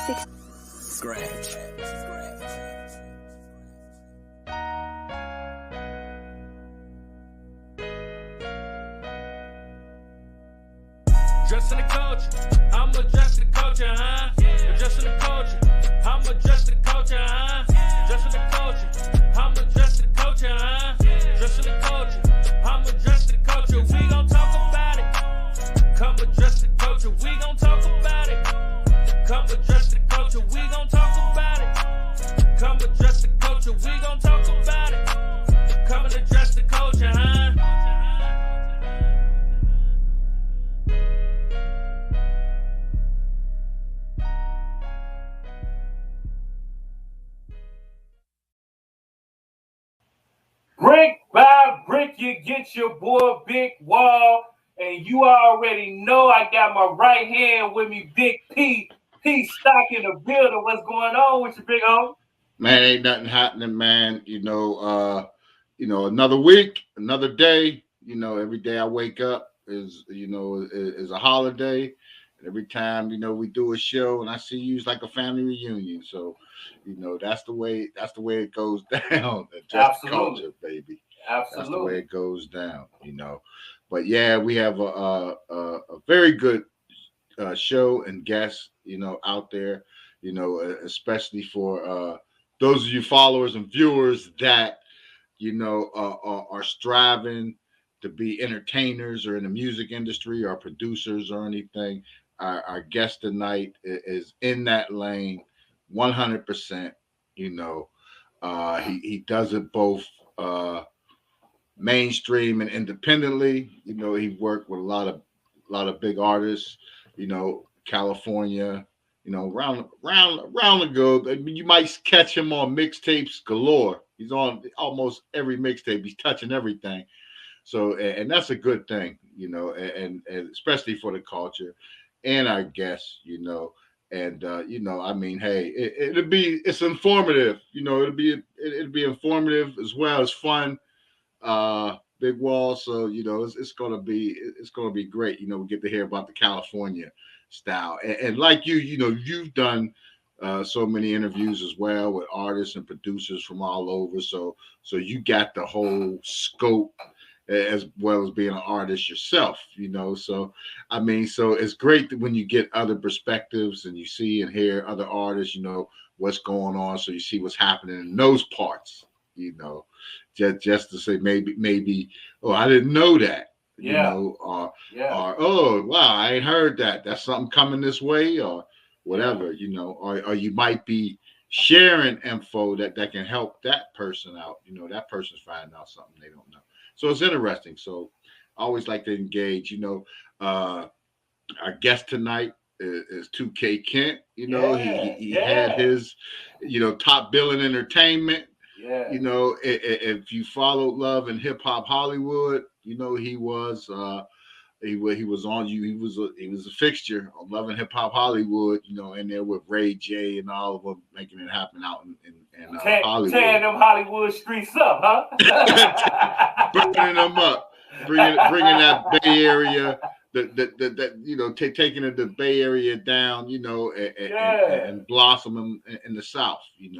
Scratch. Dressing the culture, I'm adjusting the culture, huh? Adjusting the culture, I'm adjusting the culture, huh? Dressing the culture, I'm adjusting the culture, huh? Dressing the culture, I'm adjusting the culture. We gon' talk about it. Come adjust the culture, we gon' talk about it. Come adjust the culture, we gon' talk about it. Come adjust the culture, we gon' talk about it. Come and adjust the culture, huh? Brick by brick, you get your boy Big Wall, and you already know I got my right hand with me, Big P.Stock in the building. What's going on with you, big homie? Man, ain't nothing happening, man. Another week, another day. Every day I wake up is a holiday. And every time, we do a show and I see you, it's like a family reunion. So, that's the way it goes down. Just culture, baby. Absolutely. That's the way it goes down, But yeah, we have a very good show and guests, out there, especially for those of you followers and viewers that are striving to be entertainers or in the music industry or producers or anything. Our guest tonight is in that lane 100%. He does it both mainstream and independently. He worked with a lot of big artists, California, around the globe. I mean, you might catch him on mixtapes galore. He's on almost every mixtape. He's touching everything. So, and that's a good thing, and especially for the culture and our guests, and I mean, hey, it's informative, it'll be informative as well as fun. Big Wall, so it's gonna be great. We get to hear about the California style, and like you've done so many interviews as well with artists and producers from all over. So you got the whole scope as well as being an artist yourself. So I mean, so it's great that when you get other perspectives and you see and hear other artists, what's going on. So you see what's happening in those parts. Just to say maybe oh, I didn't know that. Or oh wow, I ain't heard that. That's something coming this way or whatever, or you might be sharing info that can help that person out. That person's finding out something they don't know. So it's interesting. So I always like to engage. Our guest tonight is 2K Kent. He had his, top billing entertainment. Yeah. If you followed Love and Hip Hop Hollywood, he was on you. He was a fixture on Love and Hip Hop Hollywood. In there with Ray J and all of them making it happen out in Hollywood. Tearing them Hollywood streets up, huh? Burning them up, bringing that Bay Area. Taking the Bay Area down, and blossoming in the South, in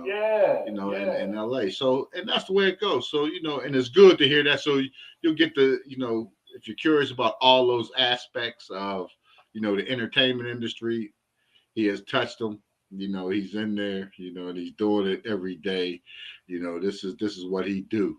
LA. So, and that's the way it goes. So, and it's good to hear that. So you'll get the, if you're curious about all those aspects of, the entertainment industry, he has touched them. He's in there, and he's doing it every day. This is what he do.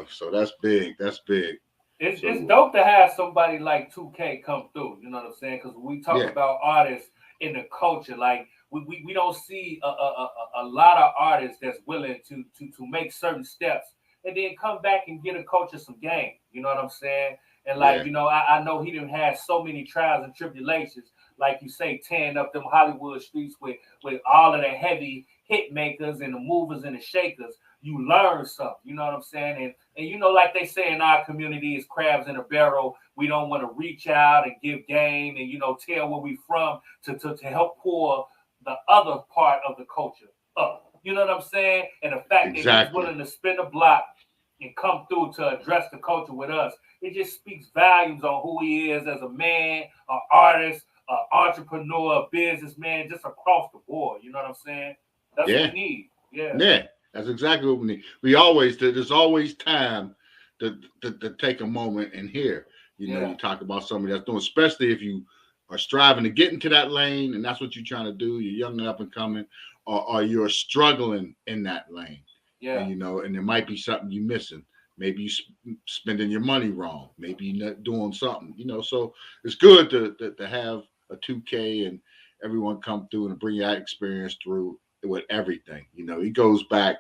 So that's big. That's big. It's dope to have somebody like 2K come through, you know what I'm saying? Because we talk about artists in the culture, like we don't see a lot of artists that's willing to make certain steps and then come back and get a culture some game, you know what I'm saying? And I know he didn't have so many trials and tribulations, like you say, tearing up them Hollywood streets with all of the heavy hit makers and the movers and the shakers. You learn something, you know what I'm saying? And like they say in our community, is crabs in a barrel. We don't want to reach out and give game and, tell where we from to help pull the other part of the culture up. You know what I'm saying? And the fact that he's willing to spin the block and come through to address the culture with us, it just speaks volumes on who he is as a man, an artist, entrepreneur, businessman, just across the board. You know what I'm saying? That's what we need. Yeah, that's exactly what we need. There's always time to take a moment and hear. You know, you talk about somebody that's doing, especially if you are striving to get into that lane and that's what you're trying to do. You're young and up and coming, or you're struggling in that lane. Yeah. And, you know, and there might be something you're missing. Maybe you spending your money wrong. Maybe you're not doing something, you know. So it's good to have a 2K and everyone come through and bring that experience through with everything. You know, he goes back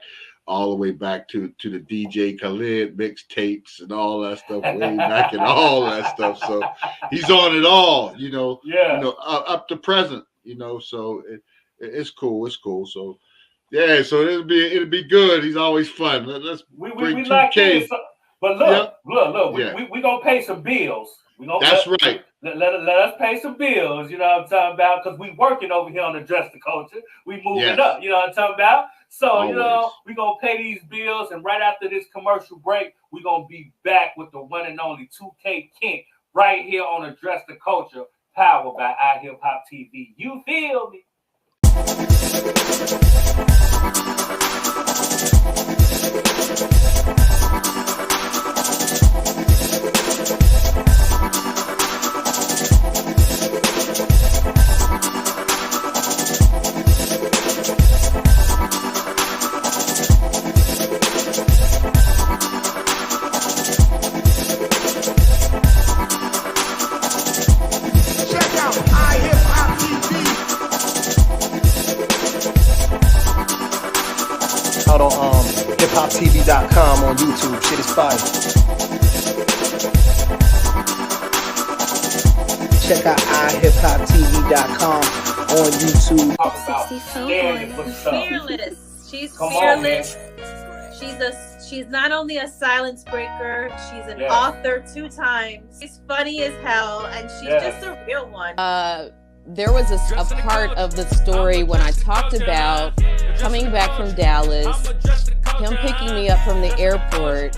all the way back to the DJ Khaled mixtapes and all that stuff, way back and all that stuff. So he's on it all, you know. Yeah. You know, up to present, you know. So it's cool. It's cool. So. Yeah, so it'll be good. He's always fun. Let's bring 2K. Like this, but look. We gonna pay some bills. That's right. Let us pay some bills. You know what I'm talking about? Because we working over here on Address the Culture. We moving up. You know what I'm talking about? So always. You know we gonna pay these bills, and right after this commercial break, we gonna be back with the one and only 2K Kent right here on Address the Culture, powered by IHipHop TV. You feel me? Out on hiphoptv.com on YouTube. Shit is fire. Check out IHipHopTV.com on YouTube. Fearless. She's fearless. She's not only a silence breaker, she's an author 2 times. She's funny as hell, and she's just a real one. There was a part of the story when I talked about coming back from Dallas, him picking me up from the airport,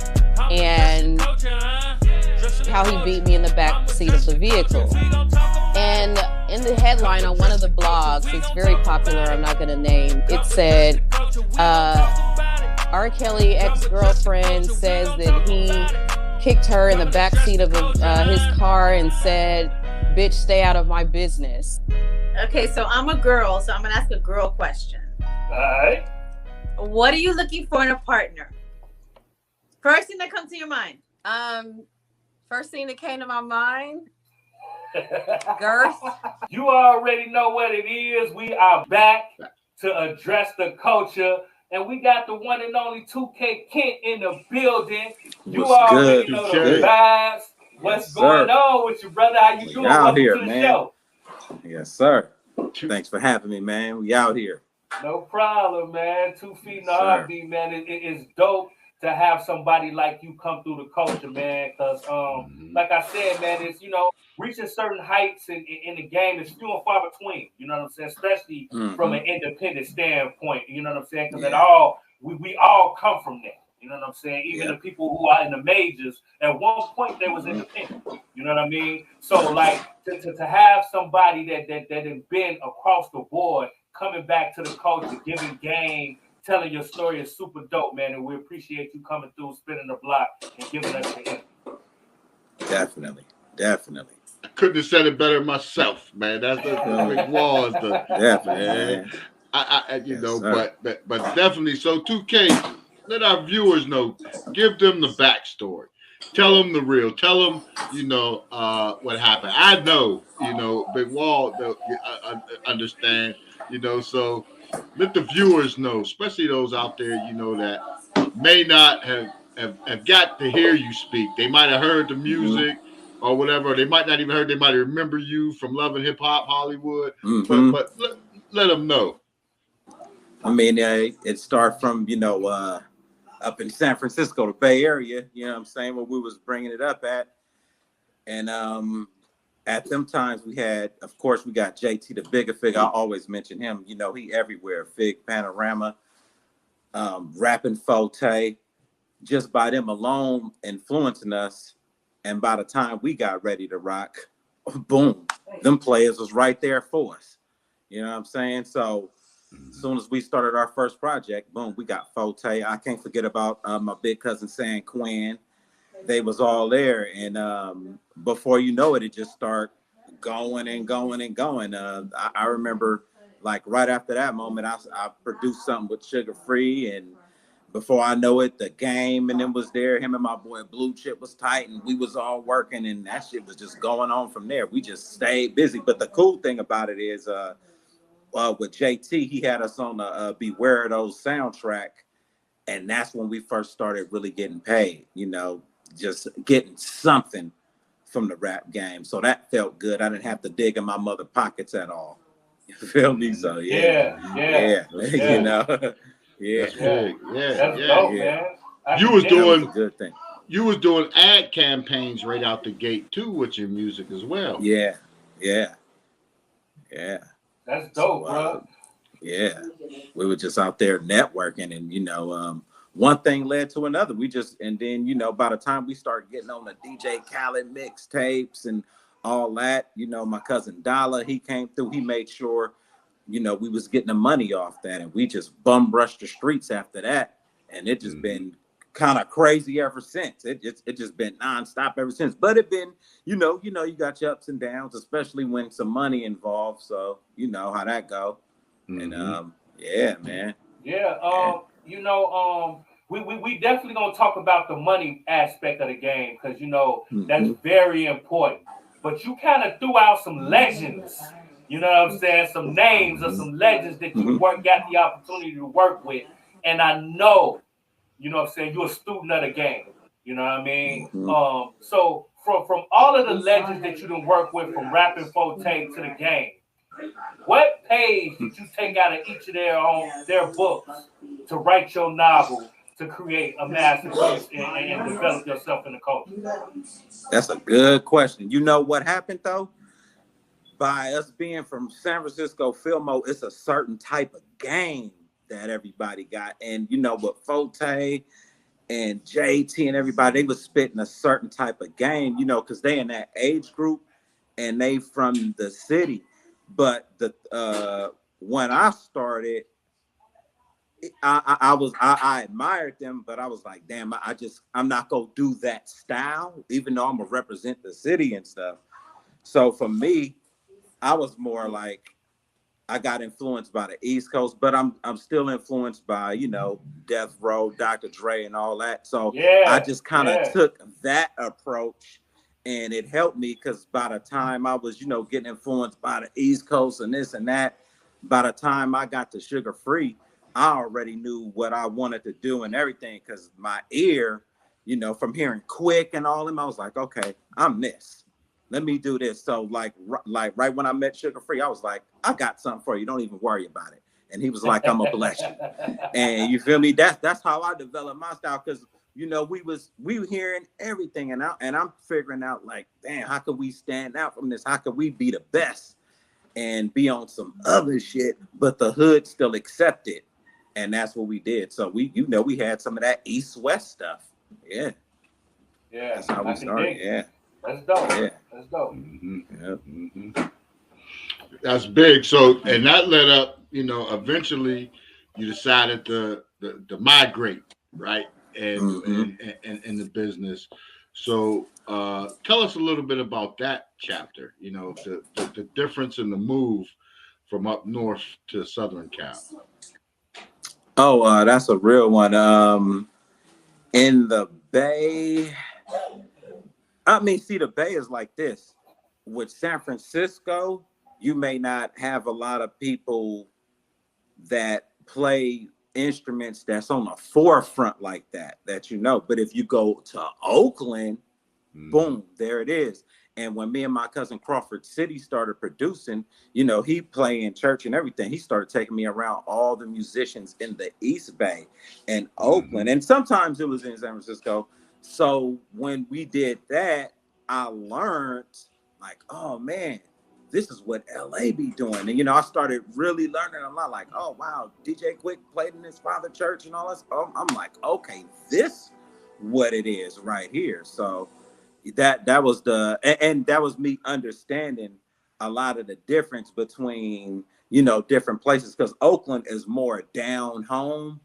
and how he beat me in the back seat of the vehicle. And in the headline on one of the blogs, it's very popular, I'm not going to name, it said, R. Kelly ex-girlfriend says that he kicked her in the back seat of his car and said, "Bitch, stay out of my business." Okay, so I'm a girl, so I'm gonna ask a girl question. All right. What are you looking for in a partner? First thing that comes to your mind. First thing that came to my mind, girth. You already know what it is. We are back to Address the Culture, and we got the one and only 2K Kent in the building. You already know the vibes. What's going on with you, brother? How you doing? Out here, man. Show. Yes, sir. Thanks for having me, man. We out here. No problem, man. 2 feet in the heartbeat, man. It is dope to have somebody like you come through the culture, man. Because, like I said, man, it's, you know, reaching certain heights in the game is few and far between. You know what I'm saying? Especially from an independent standpoint. You know what I'm saying? Because we all come from that. You know what I'm saying? Even the people who are in the majors, at one point they was independent. You know what I mean? So like to have somebody that has been across the board, coming back to the culture, giving game, telling your story is super dope, man. And we appreciate you coming through, spinning the block, and giving us the info. Definitely. I couldn't have said it better myself, man. That's the big walls. Definitely. But definitely. So 2K. Let our viewers know. Give them the backstory. Tell them the real. Tell them, you know, what happened. I know, you know, Big Wall understand, you know. So let the viewers know, especially those out there, you know, that may not have got to hear you speak. They might have heard the music or whatever. They might not even heard. They might remember you from Loving Hip Hop Hollywood. But let them know. I mean, it started from, you know, up in San Francisco, the Bay Area, you know what I'm saying, where we was bringing it up at. And at them times we had, of course, we got JT, the bigger figure. I always mention him. You know, he everywhere. Fig, Panorama, Rapping Forte, just by them alone influencing us. And by the time we got ready to rock, boom, them players was right there for us. You know what I'm saying? So as soon as we started our first project, boom, we got Forte. I can't forget about my big cousin San Quinn. They was all there, and before you know it, it just started going and going and going. I remember, like, right after that moment, I produced something with Sugar Free, and before I know it, the game and it was there. Him and my boy Blue Chip was tight, and we was all working, and that shit was just going on from there. We just stayed busy. But the cool thing about it is, with JT, he had us on the Beware of Those soundtrack, and that's when we first started really getting paid. You know, just getting something from the rap game. So that felt good. I didn't have to dig in my mother pockets at all. You feel me? So yeah. You know, yeah. That's big. Yeah, That's yeah. dope, yeah. man. You was doing a good thing. You was doing ad campaigns right out the gate too with your music as well. Yeah. That's dope, So, bro. yeah, we were just out there networking, and you know, one thing led to another. And then, you know, by the time we started getting on the DJ Khaled mixtapes and all that, you know, my cousin Dollar, he came through. He made sure, you know, we was getting the money off that, and we just bum rushed the streets after that, and it just been kind of crazy ever since. It just been nonstop ever since. But it been, you know, you got your ups and downs, especially when some money involved. So you know how that go. And yeah, man. Yeah, you know, we definitely gonna talk about the money aspect of the game, because you know that's very important. But you kind of threw out some legends, you know what I'm saying? Some names of some legends that you got the opportunity to work with. And I know, you know what I'm saying, you're a student of the game. You know what I mean? So from all of the legends that you done work with, from rapping Forte to the game, what page did you take out of each of their books to write your novel, to create a masterpiece and develop yourself in the culture? That's a good question. You know what happened though? By us being from San Francisco Filmo, it's a certain type of game that everybody got. And you know, with Forte and JT and everybody, they was spitting a certain type of game, you know, because they in that age group and they from the city. But when I started, I admired them, but I was like, damn, I'm not gonna do that style, even though I'm gonna represent the city and stuff. So for me, I was more like, I got influenced by the East Coast, but I'm still influenced by, you know, Death Row, Dr. Dre, and all that. So I just kind of took that approach. And it helped me because by the time I was, you know, getting influenced by the East Coast and this and that, by the time I got to Sugar Free, I already knew what I wanted to do and everything, because my ear, you know, from hearing Quick and all them, I was like, okay, I'm this. Let me do this. So like right when I met Sugar Free, I was like, I got something for you. Don't even worry about it. And he was like, I'm gonna bless you. And you feel me? That's how I developed my style, because you know, we were hearing everything, and I'm figuring out like, damn, how could we stand out from this? How could we be the best and be on some other shit, but the hood still accept it? And that's what we did. So we had some of that East-West stuff. Yeah. That's how we started. Yeah. That's dope. Yeah. That's dope. That's big. So, and that led up, you know, eventually you decided to migrate, right? And in the business. So tell us a little bit about that chapter, you know, the difference in the move from up north to Southern Cal. Oh, that's a real one. In the Bay, I mean, see, the Bay is like this. With San Francisco, you may not have a lot of people that play instruments that's on the forefront like that you know. But if you go to Oakland, boom, there it is. And when me and my cousin Crawford City started producing, you know, he played in church and everything. He started taking me around all the musicians in the East Bay and Oakland. And sometimes it was in San Francisco. So when we did that, I learned like, oh man, this is what LA be doing. And, you know, I started really learning a lot, like, oh, wow, DJ Quick played in his father church and all that. I'm like, okay, this what it is right here. So that was and that was me understanding a lot of the difference between, you know, different places, because Oakland is more down home,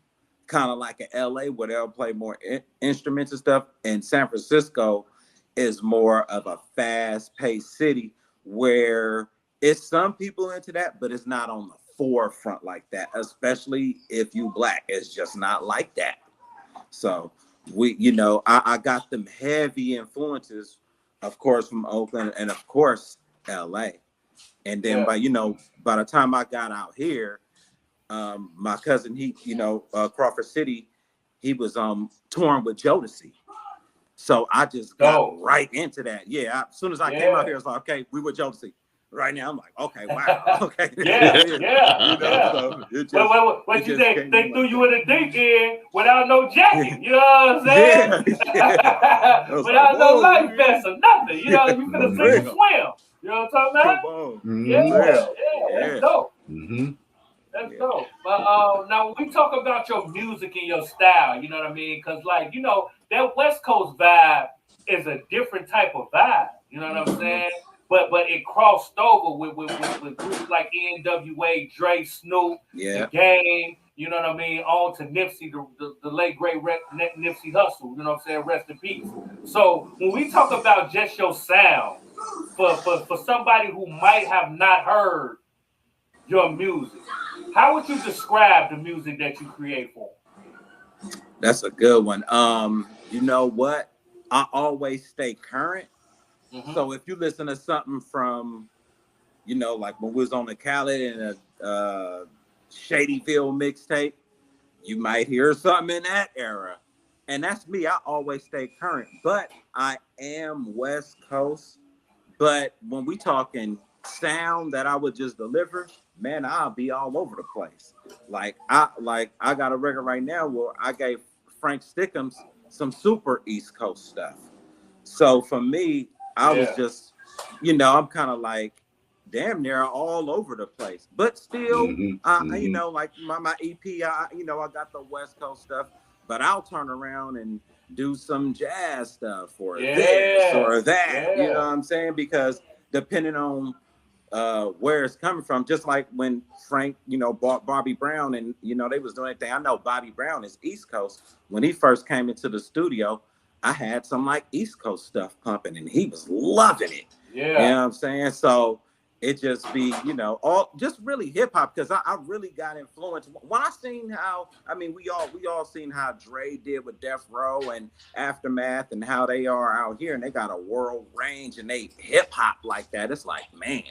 kind of like in LA where they'll play more instruments and stuff, and San Francisco is more of a fast-paced city where it's some people into that, but it's not on the forefront like that, especially if you Black. It's just not like that. So you know, I got them heavy influences, of course, from Oakland and of course LA. And then by the time I got out here, my cousin, he, you know, Crawford City, he was touring with Jodeci. So I just got right into that. Yeah, as soon as I came out here, I was like, okay, we were Jodeci. Right now, I'm like, okay, wow, okay. You know, so what you think? They threw you in the deep end without no jacket. You know what I'm saying? Without no life vest or nothing. You know, you could have seen swim. You know what I'm talking about? That's dope. That's dope. But now when we talk about your music and your style, you know what I mean? Because, like, you know, that West Coast vibe is a different type of vibe. You know what I'm saying? But it crossed over with groups like NWA, Dre, Snoop, The Game, you know what I mean, on to Nipsey, the late great Nipsey Hussle, you know what I'm saying, rest in peace. So when we talk about just your sound, for somebody who might have not heard your music, how would you describe the music that you create for? That's a good one. You know what? I always stay current. So if you listen to something from, you know, like when we was on the Khaled and a Shadyville mixtape, you might hear something in that era. And that's me. I always stay current. But I am West Coast. But when we talking sound that I would just deliver, man, I'll be all over the place. Like I got a record right now where I gave Frankstickemz some super East Coast stuff. So for me, I was just, you know, I'm kind of like damn near all over the place, but still, you know, like my EP, you know, I got the West Coast stuff, but I'll turn around and do some jazz stuff or this or that, you know what I'm saying? Because depending on where it's coming from, just like when Frank, you know, bought Bobby Brown and, you know, they was doing anything. I know Bobby Brown is East Coast. When he first came into the studio, I had some like East Coast stuff pumping and he was loving it. You know what I'm saying? So it just be, you know, all just really hip hop, because I really got influenced. When I seen how, I mean, we all seen how Dre did with Death Row and Aftermath and how they are out here and they got a world range and they hip hop like that. It's like, man,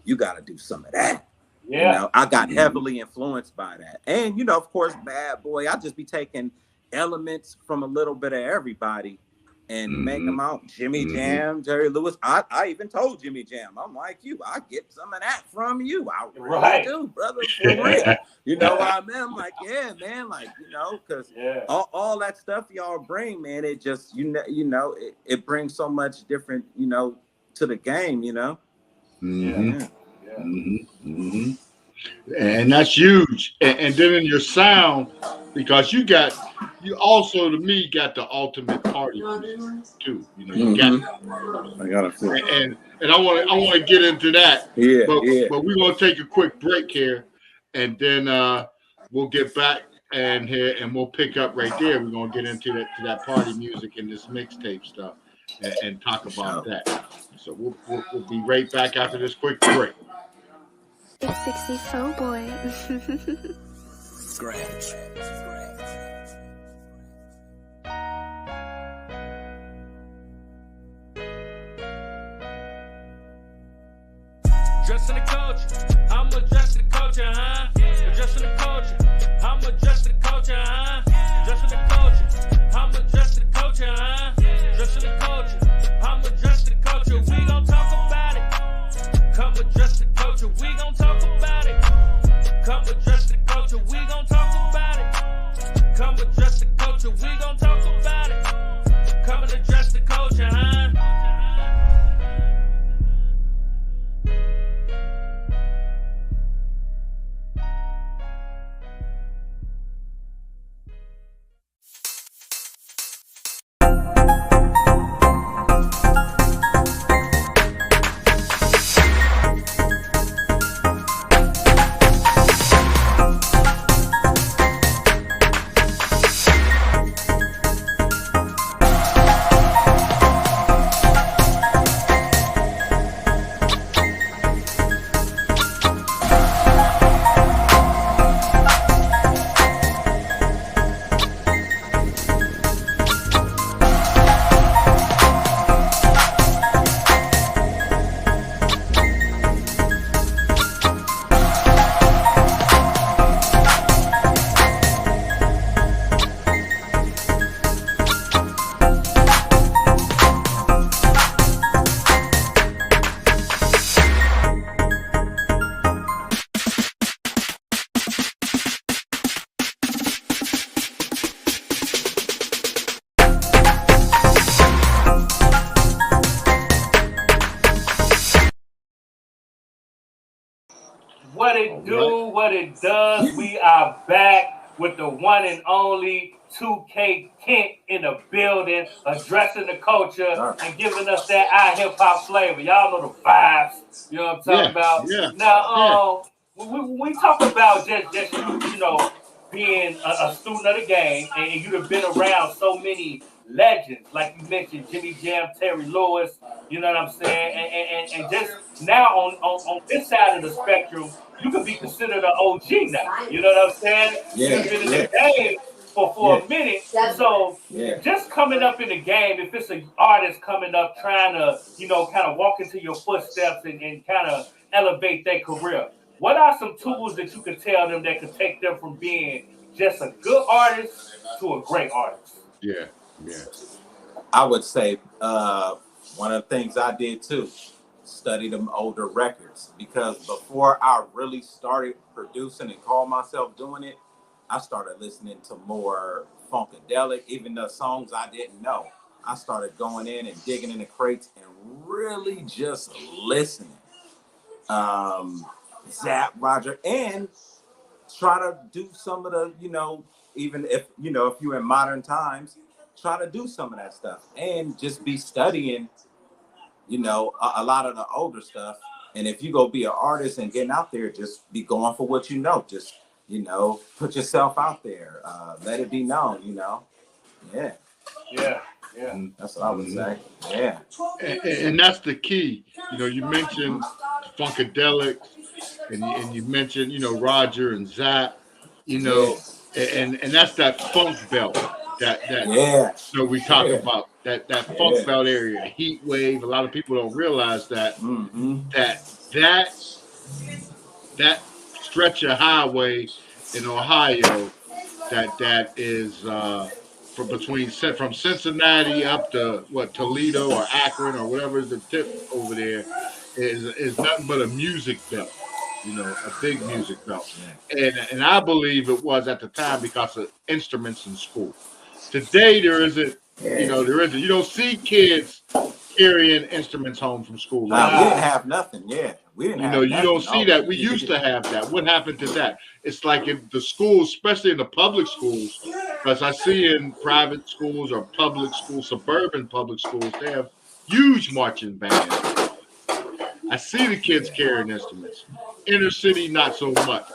you got to do some of that. You know, I got heavily influenced by that. And, you know, of course, Bad Boy, I just be taking elements from a little bit of everybody and make them out. Jimmy Jam, Jerry Lewis. I even told Jimmy Jam, I'm like you, I get some of that from you. I really do, brother, for real. You know what I mean? I'm like, yeah, man, like, you know, because all that stuff y'all bring, man, it just, you know, it brings so much different, you know, to the game, you know. And that's huge. And then in your sound, because you also to me got the ultimate party too. You know, you got I got it. And I want to get into that. But we're gonna take a quick break here, and then we'll get back and we'll pick up right there. We're gonna get into that party music and this mixtape stuff and talk about that. So we'll be right back after this quick break. Big 64 boy. Scratch. Dressing the culture, I'm addressing the culture, huh? Addressing the culture, I'm addressing the culture, huh? Addressing the culture, I'm addressing the culture, huh? Addressing the culture, I'm addressing the culture. We gon' talk about it. Come address the culture, we gon' talk about it. Come address the culture, we gon' talk about it. Come address the culture, we gon' talk about it. Come and address the culture, huh? what it does? We are back with the one and only 2K Kent in the building, addressing the culture and giving us that IHipHop flavor. Y'all know the vibes. You know what I'm talking about? Yeah. Now, when we talk about just you know, being a student of the game, and you've been around so many legends, like you mentioned, Jimmy Jam, Terry Lewis, you know what I'm saying? And just now on this side of the spectrum, you could be considered an OG now. You know what I'm saying? Yeah, You've been in the game for a minute. So just coming up in the game, if it's an artist coming up trying to, you know, kind of walk into your footsteps and kind of elevate their career, what are some tools that you could tell them that could take them from being just a good artist to a great artist? Yeah. I would say one of the things I did too, study them older records, because before I really started producing and called myself doing it, I started listening to more funkadelic, even the songs I didn't know. I started going in and digging in the crates and really just listening. Zap, Roger, and try to do some of the, you know, even if, you know, if you're in modern times, try to do some of that stuff and just be studying, you know, a lot of the older stuff. And if you go be an artist and getting out there, just be going for what you know. Just, you know, put yourself out there. Let it be known, you know. Yeah. That's what I would say. Yeah. And that's the key. You know, you mentioned funkadelic, and you mentioned, you know, Roger and Zap, you know, and that's that funk belt that you know, we talk about that funk belt area, heat wave. A lot of people don't realize that that stretch of highway in Ohio that is from Cincinnati up to Toledo or Akron or whatever is the tip over there is nothing but a music belt, you know, a big music belt. And I believe it was at the time because of instruments in school. Today there isn't, you know, you don't see kids carrying instruments home from school. We didn't have nothing. We didn't have nothing. You don't see that. We used to have that. What happened to that? It's like in the schools, especially in the public schools, because I see in private schools or public schools, suburban public schools, they have huge marching bands. I see the kids carrying instruments. Inner city, not so much.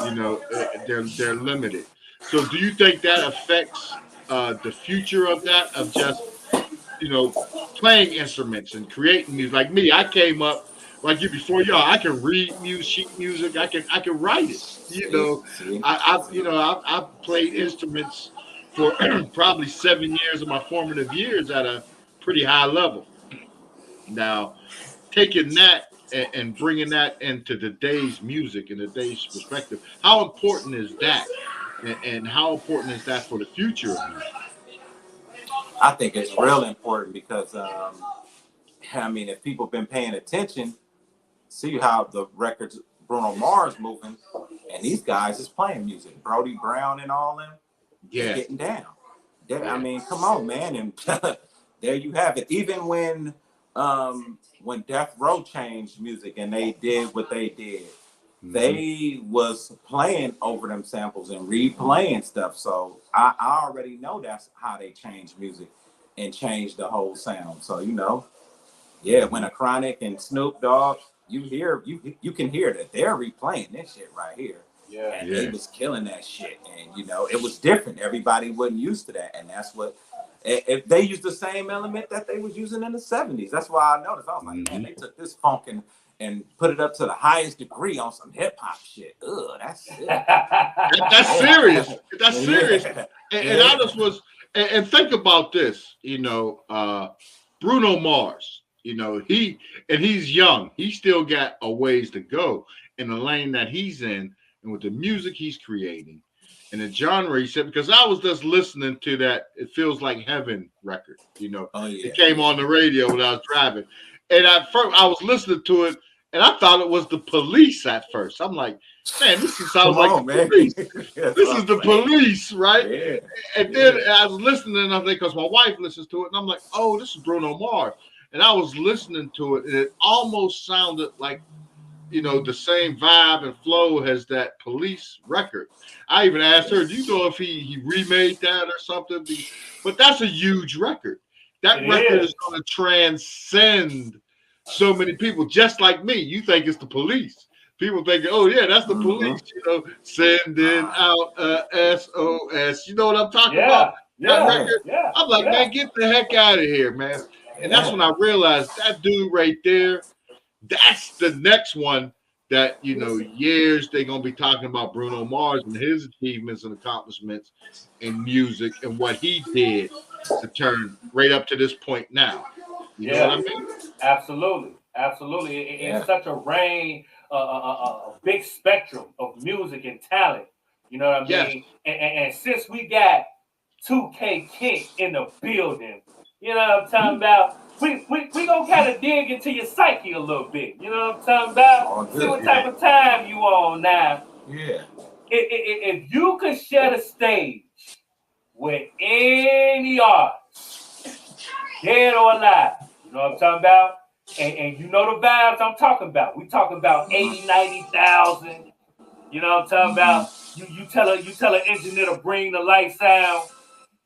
You know, they're limited. So do you think that affects the future of that, of just, you know, playing instruments and creating music? Like me, I came up like you before y'all. I can read music. I can write it. You know, I've played instruments for probably 7 years of my formative years at a pretty high level. Now, taking that and bringing that into today's music and today's perspective, how important is that? And how important is that for the future of music? I think it's real important because, I mean, if people have been paying attention, see how the records Bruno Mars moving, and these guys is playing music. Brody Brown and all them, getting down. I mean, come on, man, and there you have it. Even when Death Row changed music and they did what they did, they was playing over them samples and replaying stuff. So I already know that's how they changed music and changed the whole sound. So, you know, when a Chronic and Snoop Dogg, you can hear that they're replaying this shit right here. And they was killing that shit. And, you know, it was different. Everybody wasn't used to that. And that's what, if they used the same element that they was using in the 70s. That's why I noticed. I was like, man, they took this funk and put it up to the highest degree on some hip hop shit. Ugh, that's sick. That's serious. That's serious. And I just was, and think about this, you know, Bruno Mars, you know, he's young. He still got a ways to go in the lane that he's in and with the music he's creating and the genre he said, because I was just listening to that It Feels Like Heaven record, you know. It came on the radio when I was driving. And at first I was listening to it and I thought it was the Police at first. I'm like, man, this sounds like the Police. This is the Police, right? Yeah. And then I was listening and I'm like, because my wife listens to it, and I'm like, oh, this is Bruno Mars. And I was listening to it, and it almost sounded like you know, the same vibe and flow as that Police record. I even asked her, do you know if he remade that or something? But that's a huge record. That record is going to transcend so many people, just like me. You think it's the Police. People think, oh, yeah, that's the Police, you know, sending out SOS. You know what I'm talking about? That record. I'm like, man, get the heck out of here, man. And that's when I realized that dude right there, that's the next one that, you know, years they're going to be talking about Bruno Mars and his achievements and accomplishments in music and what he did to turn right up to this point now. You know what I mean? Absolutely. It's such a range, a big spectrum of music and talent. You know what I mean? And since we got 2K King in the building, you know what I'm talking about? We gonna kind of dig into your psyche a little bit. You know what I'm talking about? See what type of time you on now. Yeah. If you could share the stage with any artist, dead or alive, you know what I'm talking about? And you know the vibes I'm talking about. We talking about 80, 90,000. You know what I'm talking about? You tell an engineer to bring the lights out,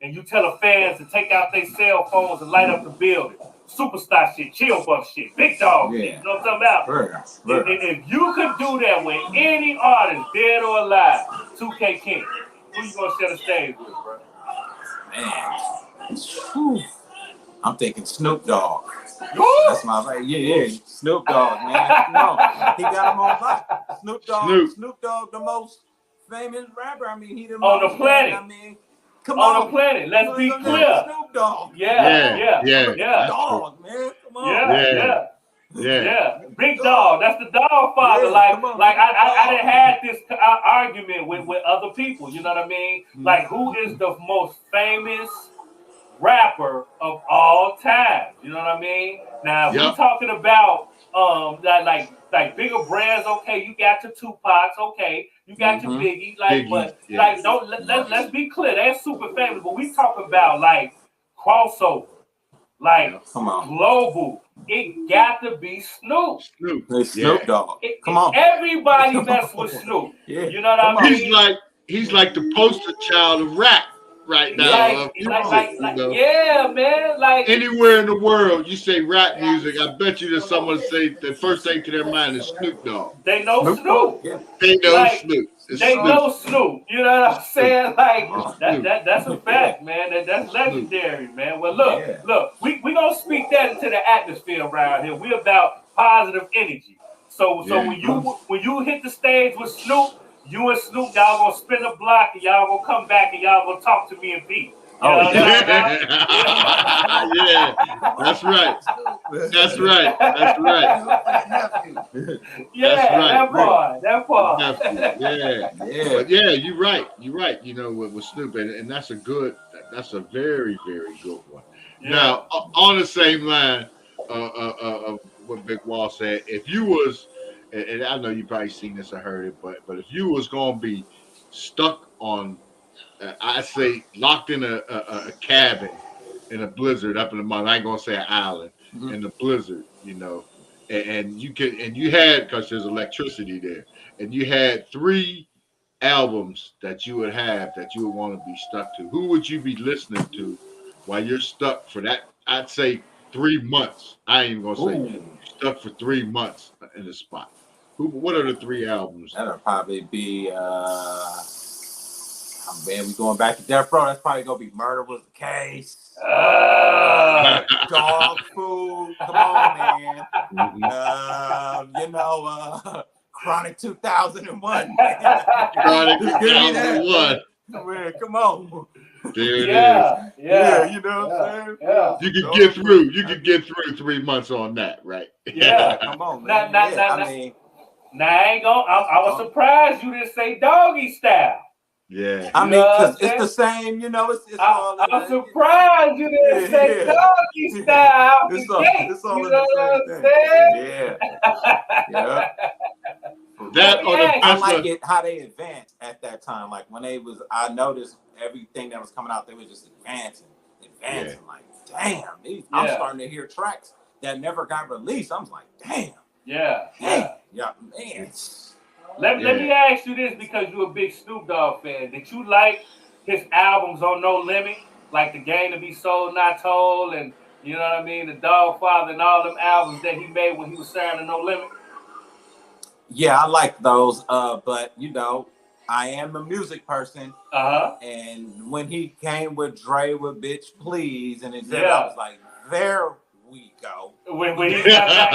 and you tell the fans to take out their cell phones and light up the building. Superstar shit, chill buff shit, big dog shit. You know what I'm talking about? If you could do that with any artist, dead or alive, 2K King, who you gonna share the stage with, bro? Man, I'm thinking Snoop Dogg. That's my favorite. Yeah, Snoop Dogg, man. Come on, he got him on lock. Snoop Dogg, the most famous rapper. I mean, he the on the planet. I mean, come on the planet. Let's be clear. Snoop Dogg. Yeah. Dog, man. Come on. Yeah. Big Dog. That's the dog father. I done had this argument with other people. You know what I mean? Like, who is the most famous rapper of all time? You know what I mean? Now, we're talking about like bigger brands. Okay, you got your Tupacs. Okay, you got your Biggie. Let's be clear. They're super famous, but we talk about like crossover, like global. It got to be Snoop. Snoop Dogg. Come on. Everybody mess with Snoop. You know what I mean? He's like the poster child of rap right now. Man. Like anywhere in the world, you say rap music, I bet you that someone say the first thing to their mind is Snoop Dogg. They know Snoop. They know Snoop. They know Snoop. You know what I'm saying? Like that's a fact, man. That's legendary, man. Well, look, we gonna speak that into the atmosphere around here. We about positive energy. So when you hit the stage with Snoop, you and Snoop, y'all gonna spin a block and y'all gonna come back and y'all gonna talk to me and Pete. Yeah, that's right. That part. But you're right. You know, with Snoop, and that's a very, very good one. Now, on the same line of what Big Wall said, if you was, and I know you probably seen this or heard it, but if you was gonna be stuck on, I say locked in a cabin in a blizzard up in the mountain. I ain't gonna say an island in the blizzard, you know, and you had, because there's electricity there, and you had 3 albums that you would want to be stuck to. Who would you be listening to while you're stuck for that? I'd say 3 months. I ain't even gonna say stuck for 3 months in the spot. What are the 3 albums? That'll probably be man, we going back to Death Row. That's probably gonna be Murder Was the Case. Dog Food. Come on, man. Chronic 2001. Chronic 2001. Man, come on. There it is. Yeah, you know what I'm saying? Yeah. You could get through 3 months on that, right? Yeah. Come on, man. I was surprised you didn't say Doggy Style. Yeah. I mean, because it's the same, you know, it's all I'm surprised you didn't say Doggy Style. It's all the same thing. Yeah. I like it how they advanced at that time. Like when I noticed everything that was coming out, they were just advancing. Like, damn, I'm starting to hear tracks that never got released. I was like, damn. Yeah. Yeah, man. Let me ask you this, because you're a big Snoop Dogg fan. Did you like his albums on No Limit, like The Game to Be Sold Not Told, and you know what I mean, The Dog Father, and all them albums that he made when he was signed to No Limit? Yeah, I like those. But you know, I am a music person. And when he came with Dre with Bitch Please, and I was like, there we go. When he got back,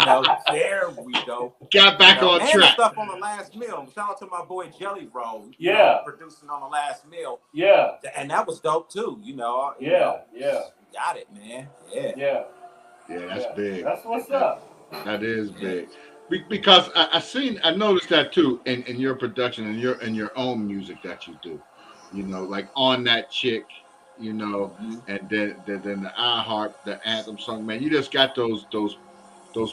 you know, there we go. Got back on and track. Stuff on The Last Meal. Shout out to my boy Jelly Roll. You Yeah. know, producing on The Last Meal. Yeah. And that was dope too. You know. Yeah. Got it, man. Yeah. Yeah, that's big. That's what's up. That is big. Because I noticed that too in your production and your own music that you do. You know, like On That Chick, you know, and then the iHeart, the anthem song, man. You just got those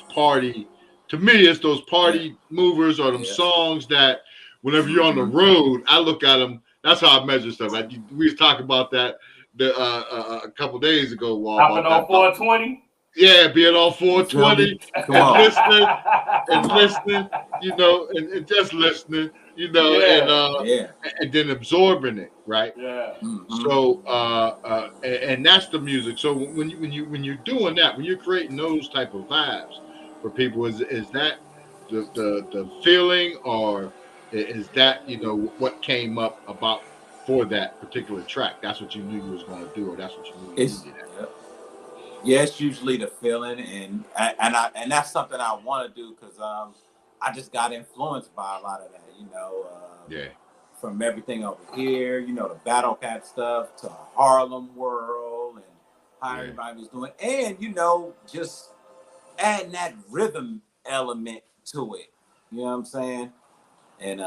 party. To me, it's those party movers or them songs that whenever you're on the road, I look at them. That's how I measure stuff. We was talking about that a couple days ago. Hopping on 420. Yeah, being on 420 and listening, you know, and just listening, you know, and then absorbing it, right? Yeah. So and that's the music. So when you're doing that, when you're creating those type of vibes for people, is that the feeling, or is that, you know, what came up about for that particular track? That's what you knew you was going to do, or that's what you knew you needed. Yeah, it's usually the feeling, and that's something I want to do, because I just got influenced by a lot of that, you know. From everything over here, you know, the Battle Cat stuff to Harlem World and how everybody was doing, and you know, just adding that rhythm element to it. You know what I'm saying? And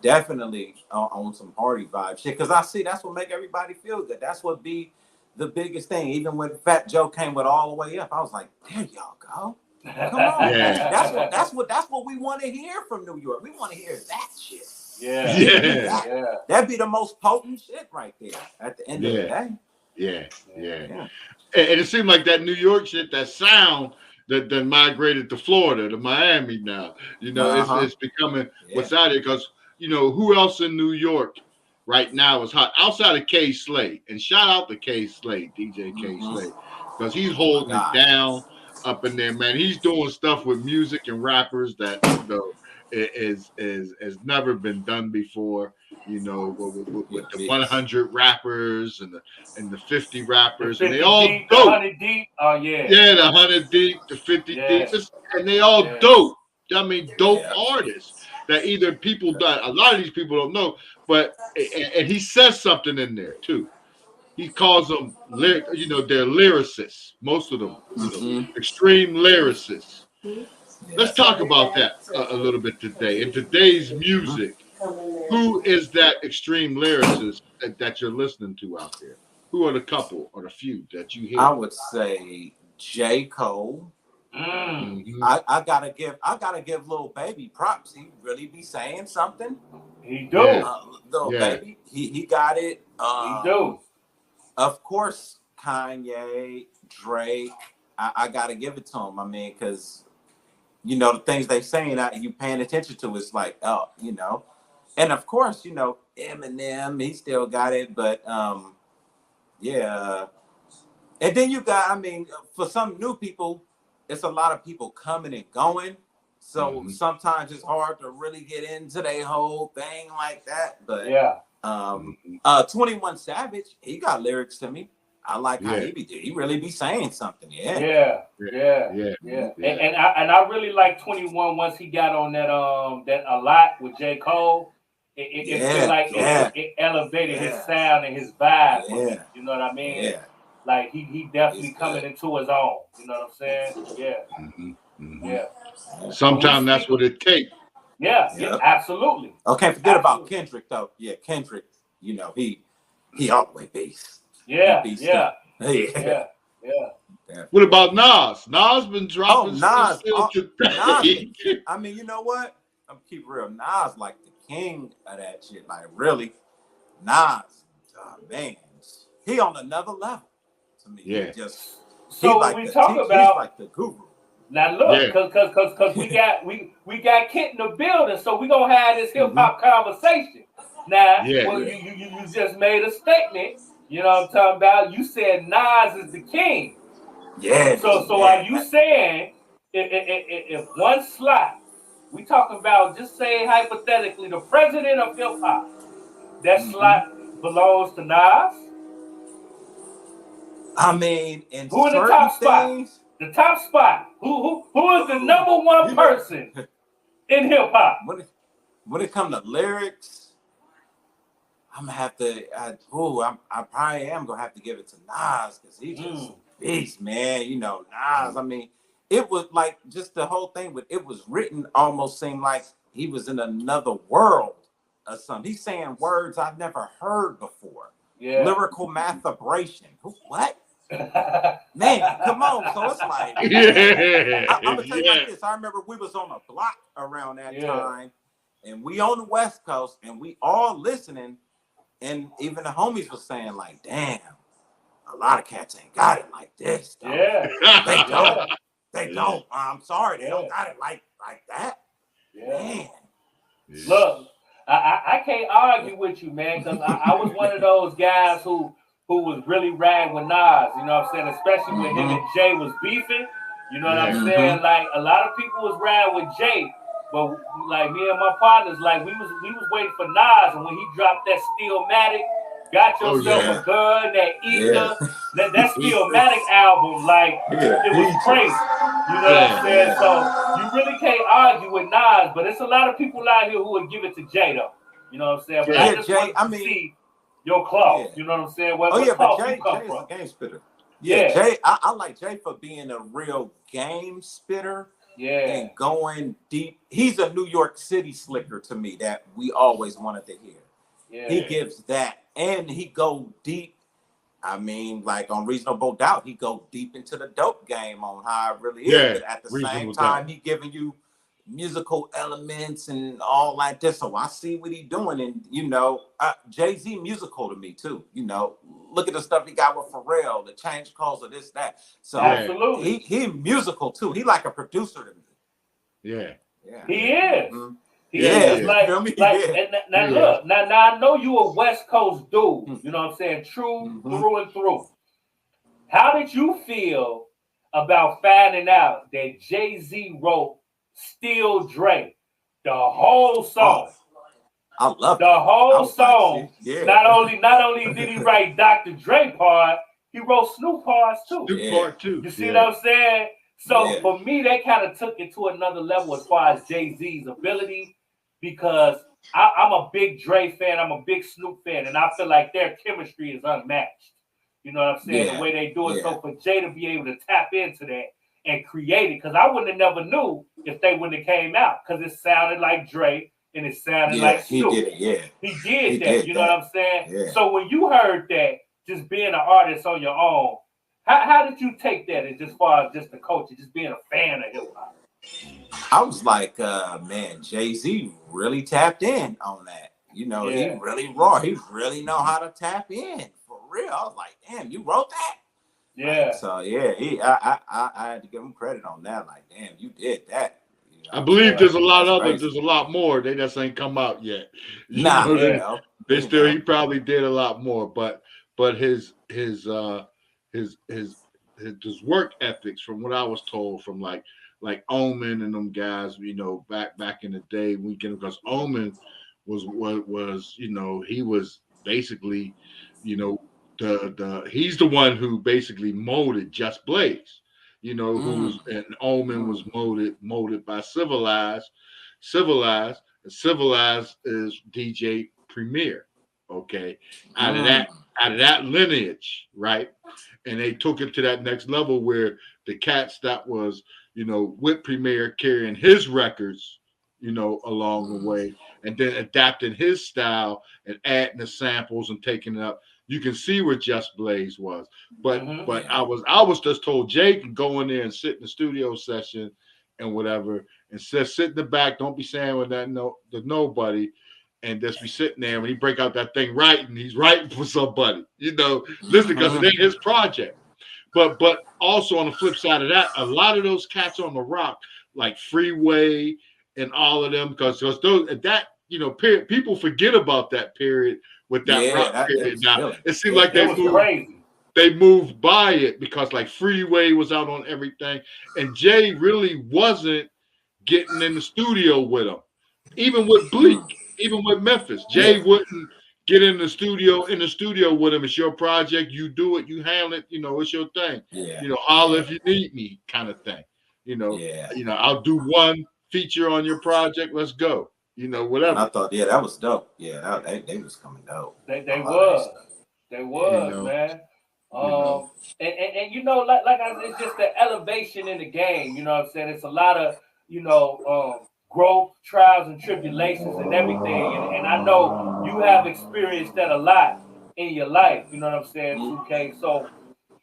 definitely on some party vibe shit, because I see that's what make everybody feel good. That's what be the biggest thing. Even when Fat Joe came with All the Way Up, I was like, there y'all go. Come on. That's what we want to hear from New York. We want to hear that shit. That'd be the most potent shit right there at the end of the day. Yeah. And it seemed like that New York shit, that sound that migrated to Florida, to Miami now. You know, it's becoming what's out there, because, you know, who else in New York right now is hot outside of K Slade? And shout out to K Slade, DJ K Slade, because he's holding it down up in there, man. He's doing stuff with music and rappers that, you know, is never been done before. You know, with the 100 rappers and the 50 rappers, and they all deep, dope. 100 deep. Oh yeah. Yeah, the 100 deep, the 50 deep, and they all dope. I mean, dope artists that either people that a lot of these people don't know, but and he says something in there too. He calls them, you know, they're lyricists. Most of them, you know, extreme lyricists. Let's talk about that a little bit today. In today's music, who is that extreme lyricist that you're listening to out there? Who are the couple or the few that you hear? I would say J. Cole. I gotta give Lil Baby props. He really be saying something. He do. Lil Baby, he got it. He do. Of course, Kanye, Drake. I gotta give it to him. I mean, because you know the things they saying that you paying attention to is like, oh, you know. And of course, you know, Eminem, he still got it, but yeah. And then you got, I mean, for some new people, it's a lot of people coming and going. So sometimes it's hard to really get into their whole thing like that. But 21 Savage, he got lyrics to me. I like how he really be saying something. And I really like 21 once he got on that A Lot with J. Cole. It feel like it elevated his sound and his vibe. You know what I mean? Like he definitely coming into his own. You know what I'm saying? Sometimes that's what it takes. Yeah, absolutely. Okay, forget about Kendrick though. Yeah, Kendrick, you know, he all the way beast. Yeah. What about Nas? Nas been dropping Nas. today. I mean, you know what? I'm keep real. Nas like the king of that shit. Like really, Nas, man, he on another level to me. So like when we he's talk about like the guru. Now look, cause we got Kent in the building, so we gonna have this hip hop conversation. Now, you just made a statement. You know what I'm talking about? You said Nas is the king. Yeah. So are you saying if one slot, we talking about, just say hypothetically, the president of hip hop, that slot belongs to Nas? I mean, in who in the top spot? The top spot. Who is the number one person in hip hop? When it comes to lyrics, I'm gonna have to. I probably am gonna have to give it to Nas because he just beast, man. You know, Nas. I mean, it was like just the whole thing with it was written almost seemed like he was in another world or something. He's saying words I've never heard before. Yeah. Lyrical masturbation. What? Man, come on. So it's like, I'm gonna tell you like this. I remember we was on a block around that time, and we on the West Coast, and we all listening, and even the homies was saying like, "Damn, a lot of cats ain't got it like this." Though. Yeah, they don't. They don't. I'm sorry, they don't got it like that. Yeah. Man. Look, I can't argue with you, man, because I was one of those guys who was really ragged with Nas, you know what I'm saying? Especially when him and Jay was beefing, you know what I'm saying? Like, a lot of people was ragged with Jay, but like me and my partners, like we was waiting for Nas, and when he dropped that Steelmatic, Got Yourself a Gun, that Ether, that Steelmatic album, like, it was crazy, you know what I'm saying? So you really can't argue with Nas, but it's a lot of people out here who would give it to Jay, though, you know what I'm saying? But I just want to see your cloth, you know what I'm saying? What but Jay is a game spitter. Jay, I like Jay for being a real game spitter. And going deep. He's a New York City slicker to me that we always wanted to hear. He gives that, and he go deep. I mean, like on Reasonable Doubt, he go deep into the dope game on how it really is. But at the same time, he giving you musical elements and all like this. So I see what he's doing, and you know, Jay-Z musical to me too. You know, look at the stuff he got with Pharrell, the change calls of this, that. So absolutely, he musical too. He like a producer to me. He is. He is like, now look, now I know you a West Coast dude. You know what I'm saying? True through and through. How did you feel about finding out that Jay-Z wrote Still Dre, the whole song? I love the whole song. Not only did he write Dr. Dre part, he wrote Snoop parts too. You see what I'm saying? So for me, they kind of took it to another level as far as Jay-Z's ability, because I'm a big Dre fan, I'm a big Snoop fan, and I feel like their chemistry is unmatched. You know what I'm saying? The way they do it. So for Jay to be able to tap into that and create it, because I wouldn't have never knew if they wouldn't have came out, because it sounded like Dre and it sounded like Snoop. He did it, He did that, you know what I'm saying? So when you heard that, just being an artist on your own, how did you take that as far as just the culture, just being a fan of hip hop? I was like, man, Jay-Z really tapped in on that. You know, he really raw. He really know how to tap in for real. I was like, damn, you wrote that? Yeah. So I had to give him credit on that. Like, damn, you did that. You know, I believe there's a lot of others. There's a lot more. They just ain't come out yet. He probably did a lot more, but his work ethics, from what I was told from like Omen and them guys, you know, back in the day, because Omen was you know, he was basically, you know, he's the one who basically molded Just Blaze, you know, and Omen was molded by Civilized, and Civilized is DJ Premier, okay, out of that lineage, right? And they took it to that next level where the cats that was, you know, with Premier carrying his records, you know, along the way, and then adapting his style and adding the samples and taking it up. You can see where Just Blaze was. But I was just told Jay can go in there and sit in the studio session and whatever, and sit in the back, don't be saying with that to nobody, and just be sitting there when he break out that thing writing, he's writing for somebody, you know, listen, because it ain't his project. but also on the flip side of that, a lot of those cats on the rock, like Freeway and all of them, because those that period, people forget about that period with that rock period. Now it seems like they moved by it because like Freeway was out on everything, and Jay really wasn't getting in the studio with him, even with Bleak, even with Memphis. Jay wouldn't get in the studio with him. It's your project, you do it, you handle it, it's your thing. Holler if you need me, kind of thing. I'll do one feature on your project, let's go. Whatever. And I thought, that was dope. Yeah, they was coming dope. They was, man. And like it's just the elevation in the game. You know what I'm saying? It's a lot of growth, trials, and tribulations, and everything. And I know you have experienced that a lot in your life. You know what I'm saying, 2K? So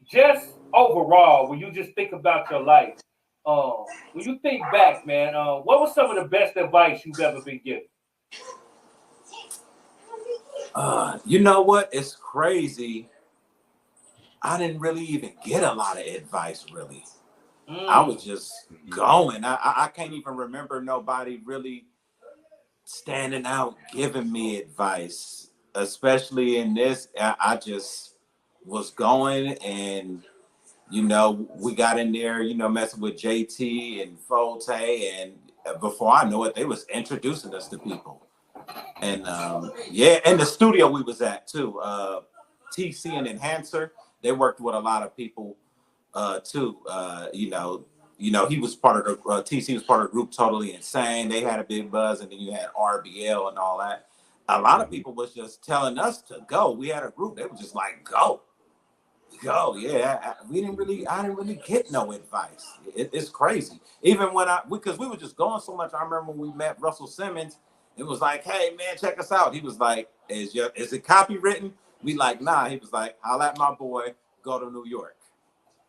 just overall, when you just think about your life, when you think back, man, what was some of the best advice you've ever been given? You know what? It's crazy. I didn't really even get a lot of advice, really. I was just going. I can't even remember nobody really standing out giving me advice, especially in this. I just was going, and we got in there, messing with JT and Fote, and before I know it, they was introducing us to people. And and the studio we was at too, TC and Enhancer, they worked with a lot of people too. He was part of the TC was part of the group Totally Insane. They had a big buzz, and then you had RBL and all that. A lot of people was just telling us to go. We had a group, they were just like, go. Yeah, I didn't really get no advice. It's crazy. Even because we were just going so much. I remember when we met Russell Simmons, it was like, hey man, check us out. He was like, is it copywritten? We like, nah. He was like, holla at my boy, go to New York.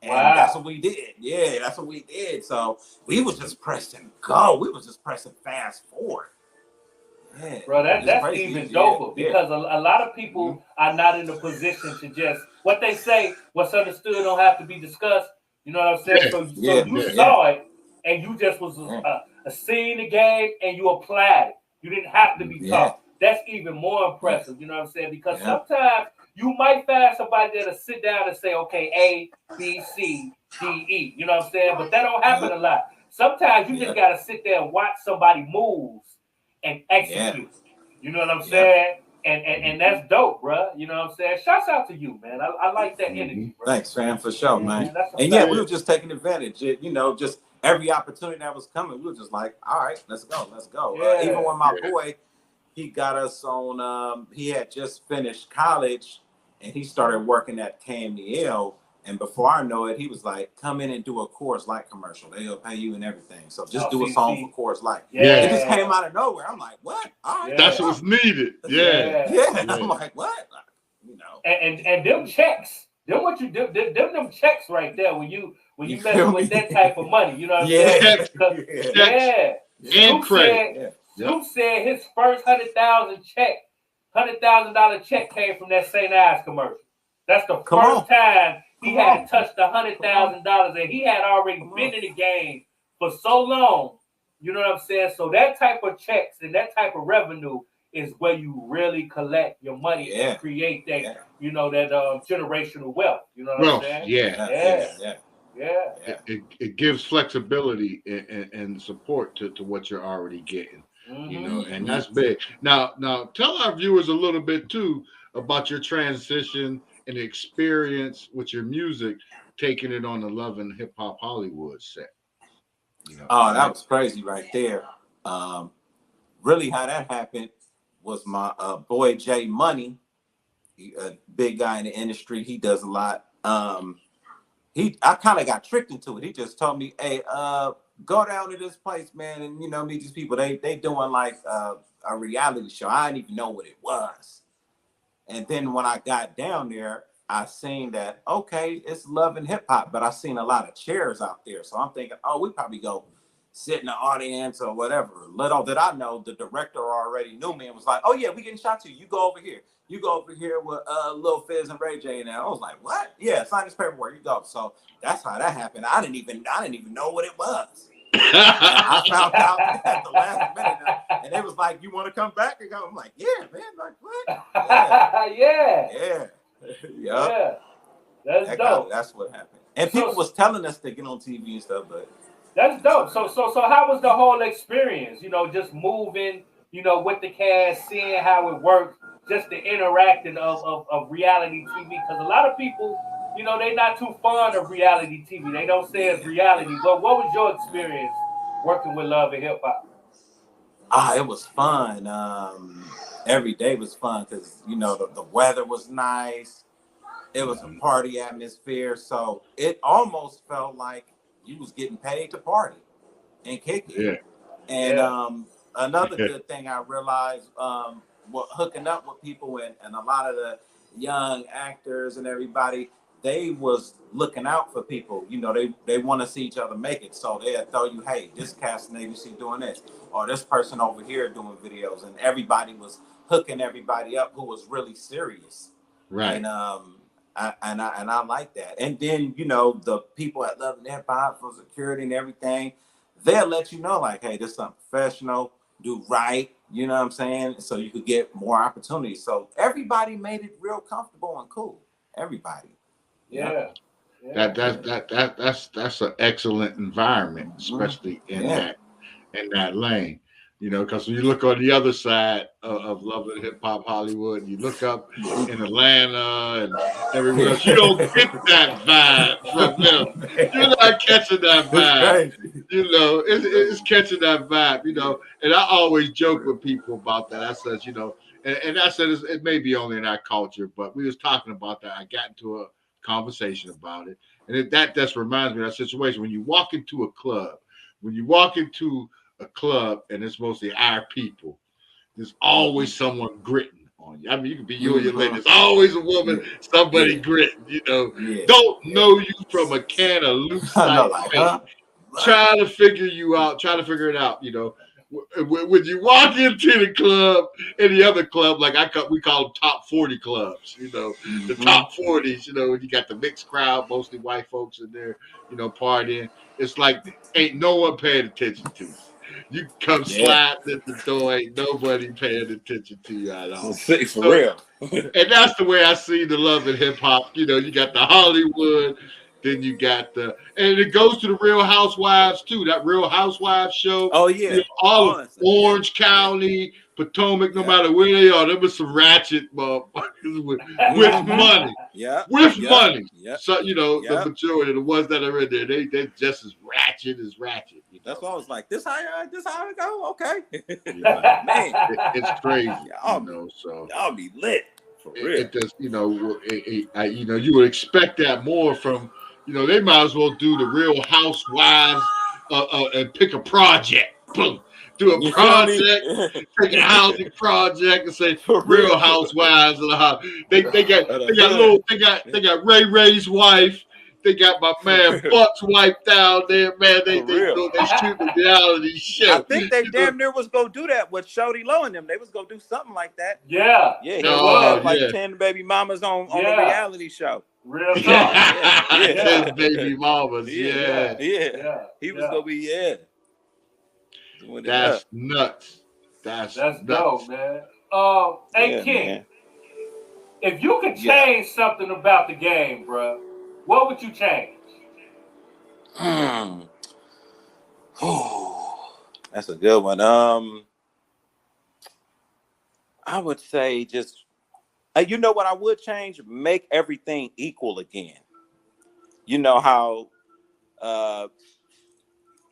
And that's what we did. Yeah, that's what we did. So we was just pressing go. We was just pressing fast forward. Yeah, bro, that's even doper because a lot of people are not in a position to just what they say, what's understood don't have to be discussed. You know what I'm saying? So you saw it and you just was seeing the game and you applied it. You didn't have to be taught. That's even more impressive. You know what I'm saying? Because sometimes you might find somebody that'll sit down and say, okay, A, B, C, D, E. You know what I'm saying? But that don't happen a lot. Sometimes you just gotta sit there and watch somebody move and execute. You know what I'm saying? And that's dope, bro. You know what I'm saying? Shouts out to you, man. I like that energy, bro. Thanks, fam, for sure, man. And we were just taking advantage. Just every opportunity that was coming, we were just like, all right, let's go. Even when my boy, he got us on, he had just finished college and he started working at KMEL. And before I know it, he was like, come in and do a Coors Light commercial. They'll pay you and everything. So just do a song for Coors Light. It just came out of nowhere. I'm like, what? All right. That's what's needed. Yeah. I'm like, what? And them checks, them checks right there when you mess with that type of money. You know what I'm saying? And credit. Snoop said his first $100,000 check came from that St. Ives commercial. That's the first time he had touched $100,000, and he had already been in the game for so long. You know what I'm saying? So that type of checks and that type of revenue is where you really collect your money and create that, that generational wealth. You know what I'm saying? It gives flexibility and support to what you're already getting. And that's big. Now tell our viewers a little bit too about your transition and experience with your music, taking it on the Love and Hip Hop Hollywood set. Oh, that was crazy right there. Really how that happened was my boy Jay Money, a big guy in the industry. He does a lot. I kind of got tricked into it. He just told me, hey, go down to this place, man, and meet these people. They doing like a reality show. I didn't even know what it was. And then when I got down there, I seen that, okay, it's Love and Hip Hop, but I seen a lot of chairs out there. So I'm thinking, oh, we probably go sit in the audience or whatever. Little did I know, the director already knew me and was like, "Oh yeah, we getting shot to you. You go over here. You go over here with Lil Fizz and Ray J." And I was like, "What? Yeah, sign this paperwork. You go." So that's how that happened. I didn't even know what it was. I found out at the last minute, and it was like, "You want to come back?" And go, I'm like, "Yeah, man." Like what? Yeah. Yeah. That's dope. That's what happened. And people was telling us to get on TV and stuff, but that's dope. So how was the whole experience? You know, just moving, you know, with the cast, seeing how it works, just the interacting of reality TV. Because a lot of people, you know, they're not too fond of reality TV. They don't say it's reality. But what was your experience working with Love and Hip Hop? It was fun. Every day was fun because, you know, the weather was nice. It was a party atmosphere. So it almost felt like you was getting paid to party and kick it. Yeah. And another good thing I realized, hooking up with people and a lot of the young actors and everybody, they was looking out for people. You know, they want to see each other make it. So they'll tell you, "Hey, this casting agency doing this, or this person over here doing videos," and everybody was hooking everybody up who was really serious. Right. And I like that. And then, you know, the people at Love and Hip Hop for security and everything, they'll let you know, like, "Hey, this is something professional, do right," you know what I'm saying? So you could get more opportunities. So everybody made it real comfortable and cool. Everybody. Yeah. That's an excellent environment, especially in that lane. You know, because when you look on the other side of Love and Hip Hop Hollywood, you look up in Atlanta and everywhere else, you don't get that vibe from them. You're not catching that vibe. You know, it's catching that vibe, you know. And I always joke with people about that. I said, you know, and I said it may be only in our culture, but we was talking about that. I got into a conversation about it. And that just reminds me of that situation. When you walk into a club, a club and it's mostly our people, there's always someone gritting on you. I mean, you can be you and your lady. There's always a woman, somebody gritting, you know. Don't know you from a can of loose paint. Trying to figure it out, you know. When you walk into the club, any other club, like we call them top 40 clubs, you know, the top 40s, you know, when you got the mixed crowd, mostly white folks in there, you know, partying. It's like ain't no one paying attention to you. You come sliding at the door, ain't nobody paying attention to you at all. For real. And that's the way I see the Love and Hip Hop. You know, you got the Hollywood, then you got and it goes to the Real Housewives too. That Real Housewives show. Oh yeah, you know, all of Orange County, Potomac, no matter where they are, there was some ratchet motherfuckers with money. With money. So you know the majority of the ones that are in there, they just as ratchet as ratchet. You know? That's why I was like, this how it go? Okay. Man, it's crazy. You know, so y'all be lit. It does, you know. You know, you would expect that more from. You know, they might as well do the Real Housewives and pick a project. Boom. Do a project, pick a housing project, and say Real Housewives of the house. They got Ray's wife. They got my man Buck's wife down there, man. They shoot the reality show. I think they damn near was gonna do that with Shody Low and them. They was gonna do something like that. Yeah. He was like 10 baby mamas on the reality show. Real talk. 10 baby mamas. He was gonna be That's nuts. That's dope, man. Hey King, man. If you could change something about the game, bro, what would you change? That's a good one. I would say just, you know what I would change? Make everything equal again. You know how,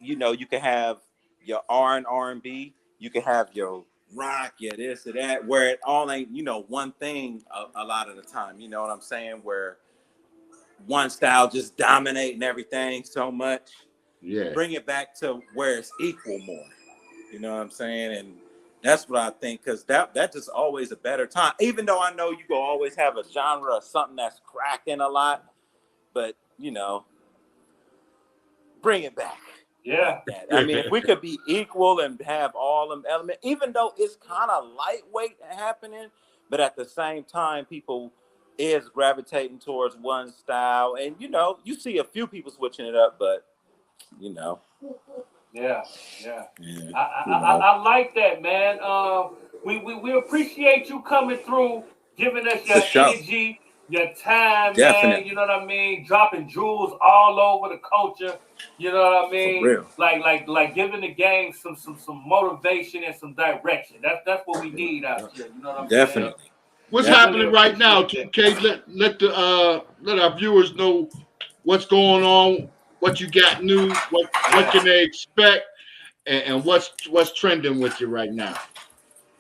you know, you can have your R&B, you can have your rock, your this or that, where it all ain't, you know, one thing a lot of the time. You know what I'm saying? Where one style just dominating everything so much. Yeah. Bring it back to where it's equal more. You know what I'm saying? And that's what I think, because that just always a better time. Even though I know you go always have a genre of something that's cracking a lot, but you know, bring it back. Yeah. Like that. I mean, if we could be equal and have all them elements, even though it's kind of lightweight happening, but at the same time, people is gravitating towards one style. And, you know, you see a few people switching it up, but, you know. Yeah. I like that, man. We appreciate you coming through, giving us your energy, your time, man. You know what I mean? Dropping jewels all over the culture. You know what I mean? For real. Like giving the game some motivation and some direction. That's what we need out here. You know what I'm saying? What's happening right now, 2K? Let our viewers know what's going on, what you got new, what can they expect, and what's trending with you right now.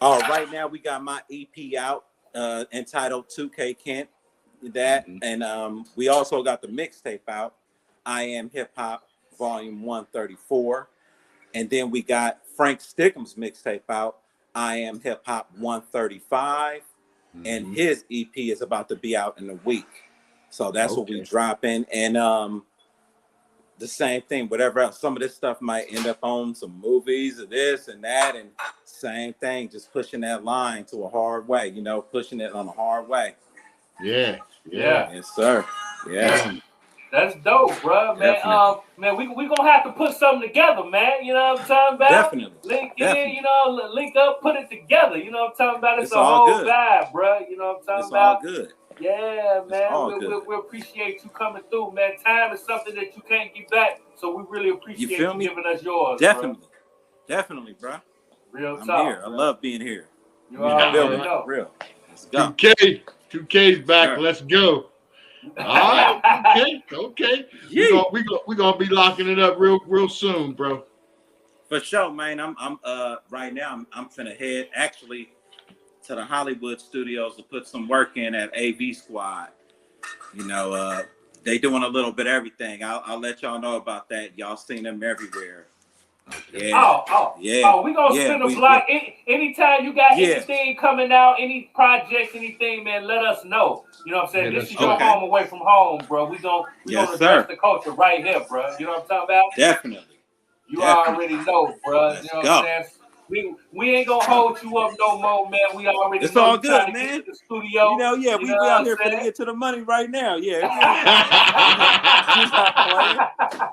Oh, right now we got my EP out entitled 2K Kent. And we also got the mixtape out, I Am Hip Hop Volume 134. And then we got Frankstickemz mixtape out, I Am Hip Hop 135. And his EP is about to be out in a week. So that's what we drop in. And the same thing, whatever else. Some of this stuff might end up on some movies or this and that. And same thing, just pushing that line to a hard way, you know, pushing it on a hard way. Yeah. Yes, sir. Yeah. That's dope, bro, man. Man, we gonna have to put something together, man. You know what I'm talking about? Definitely. Link in, you know, link up, put it together. You know what I'm talking about? It's a all whole good. vibe, bro. You know what I'm talking about? It's all good. Yeah, man. Good. We appreciate you coming through, man. Time is something that you can't get back, so we really appreciate you giving us yours. Definitely, bro. Real I'm talk. here. Bro. I love being here. You already know. Real. Let's go. 2K's back. Sure. Let's go. All right. Okay. We're gonna be locking it up real soon, bro. For sure, man. I'm right now I'm finna head actually to the Hollywood studios to put some work in at AV Squad. You know, they doing a little bit of everything. I'll let y'all know about that. Y'all seen them everywhere. Yeah. We gonna spin the block. Anytime you got anything coming out, any projects, anything, man, let us know. You know what I'm saying? This is your home away from home, bro. We gonna address the culture right here, bro. You know what I'm talking about? Definitely. You already know, bro. You know what I'm saying? We ain't gonna hold you up no more, man. We already it's all good, man. To the studio. You know, we out here finna get to the money right now. Yeah.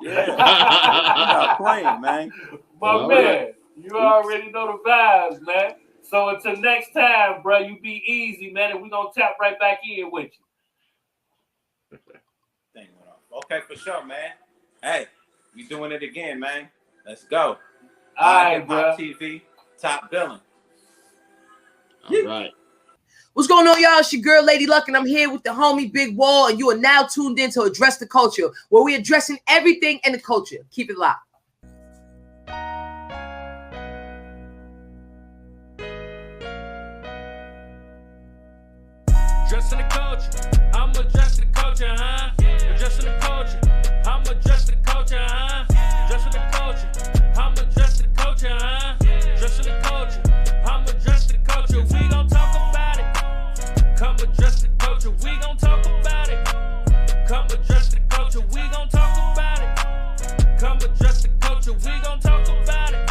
We're not playing, man. But man, you already know the vibes, man. So until next time, bro, you be easy, man, and we gonna tap right back in with you. Okay, for sure, man. Hey, we doing it again, man. Let's go. All right, bro. TV, top billing. All right. What's going on, y'all? It's your girl, Lady Luck, and I'm here with the homie Big Wall, and you are now tuned in to Address the Culture, where we're addressing everything in the culture. Keep it locked. Addressing the culture, I'm addressing the culture, huh? Addressing the culture, I'm addressing the culture, huh? Addressing the culture, I'm addressing the culture, huh? Addressing the culture, I'm addressing the culture. We gon' talk about it. Come address the culture, we gon' talk about it. Come address the culture, we gon' talk about it. Come address the culture, we gon' talk about it.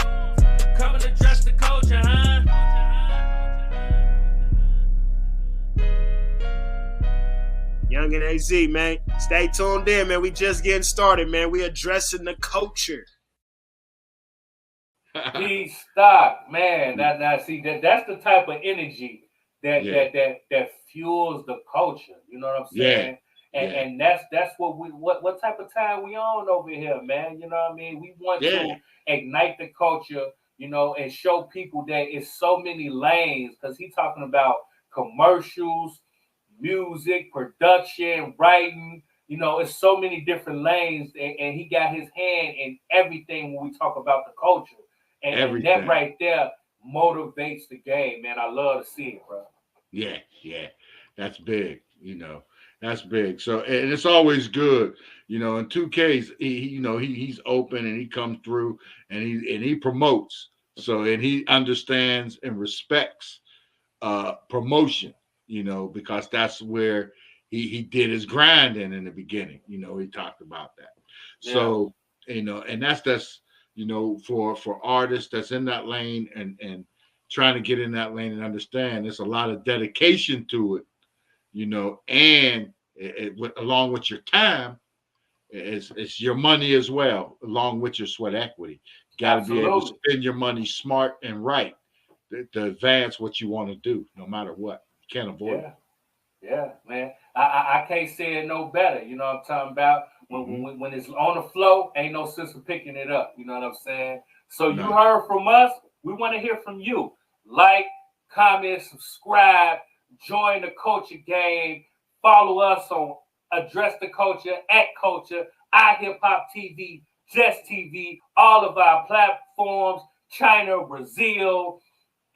Come and address the culture, huh? Young and AZ, man. Stay tuned in, man. We just getting started, man. We addressing the culture. P.Stock, man. That's the type of energy that fuels the culture. You know what I'm saying? And that's what type of time we on over here, man. You know what I mean? We want to ignite the culture, you know, and show people that it's so many lanes, because he's talking about commercials, music, production, writing, you know, it's so many different lanes, and he got his hand in everything when we talk about the culture. And that right there motivates the game, man. I love to see it, bro. Yeah. That's big, you know. That's big. So, and it's always good, you know. In 2K's, he's open and he comes through and he promotes. So, and he understands and respects promotion, you know, because that's where he did his grinding in the beginning. You know, he talked about that. Yeah. So, you know, and that's you know, for artists that's in that lane and trying to get in that lane and understand there's a lot of dedication to it, you know, and along with your time, it's your money as well, along with your sweat equity. You got to be able to spend your money smart and right to advance what you want to do, no matter what. You can't avoid it. Yeah, man. I can't say it no better. You know what I'm talking about? When it's on the flow, ain't no sense of picking it up. You know what I'm saying? So you heard from us. We want to hear from you. Like, comment, subscribe, join the culture game. Follow us on Address the Culture, @Culture, IHipHop TV, Just TV, all of our platforms, China, Brazil,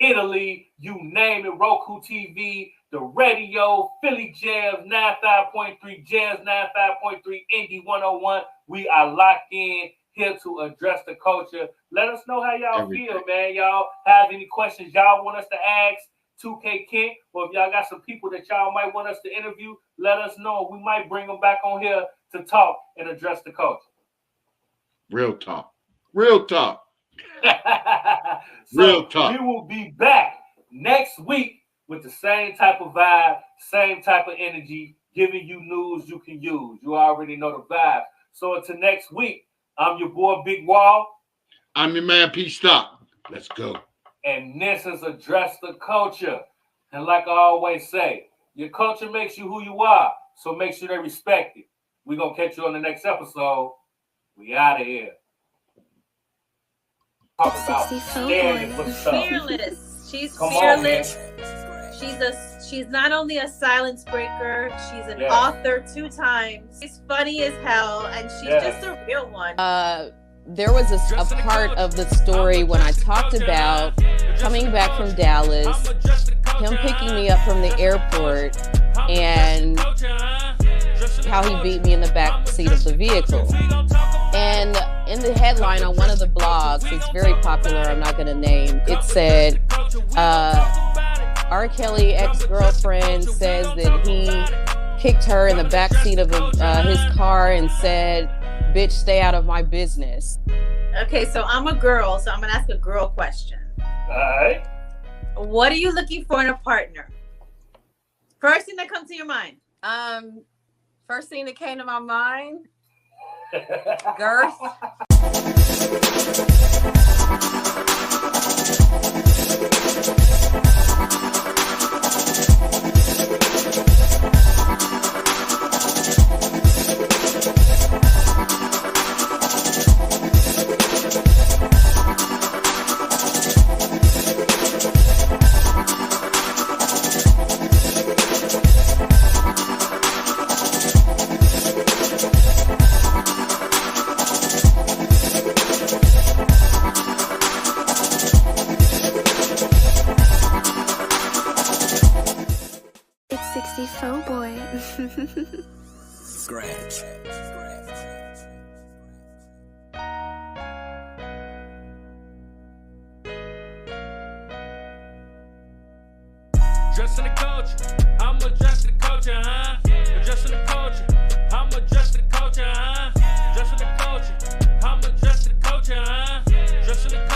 Italy, you name it, Roku TV, the radio, Philly Jams, 95.3 Jams, 95.3 Indie 101. We are locked in here to address the culture. Let us know how y'all feel, man. Y'all have any questions y'all want us to ask 2K Kent, or if y'all got some people that y'all might want us to interview, let us know. We might bring them back on here to talk and address the culture. Real talk. Real talk. Real talk. We will be back next week with the same type of vibe, same type of energy, giving you news you can use. You already know the vibe. So until next week, I'm your boy Big Wall. I'm your man P.Stock. Let's go. And this is Address the Culture. And like I always say, your culture makes you who you are. So make sure they respect it. We're going to catch you on the next episode. We out of here. Talk about standing for stuff. Fearless. She's fearless. She's not only a silence breaker, she's an author 2 times. She's funny as hell, and she's just a real one. There was a part of the story when I talked about coming back from Dallas, him picking me up from the airport, and how he beat me in the back seat of the vehicle. And in the headline on one of the blogs, it's very popular, I'm not going to name, it said, R. Kelly ex-girlfriend says that he kicked her in the back seat of his car and said, "Bitch, stay out of my business." Okay, so I'm a girl, so I'm gonna ask a girl question. All right. What are you looking for in a partner? First thing that comes to your mind. First thing that came to my mind, girth. Scratch. Addressing the culture, I'm addressing the culture, huh? Addressing the culture, I'm addressing the culture, huh? Addressing the culture, I'm addressing the culture, huh? Addressing the culture.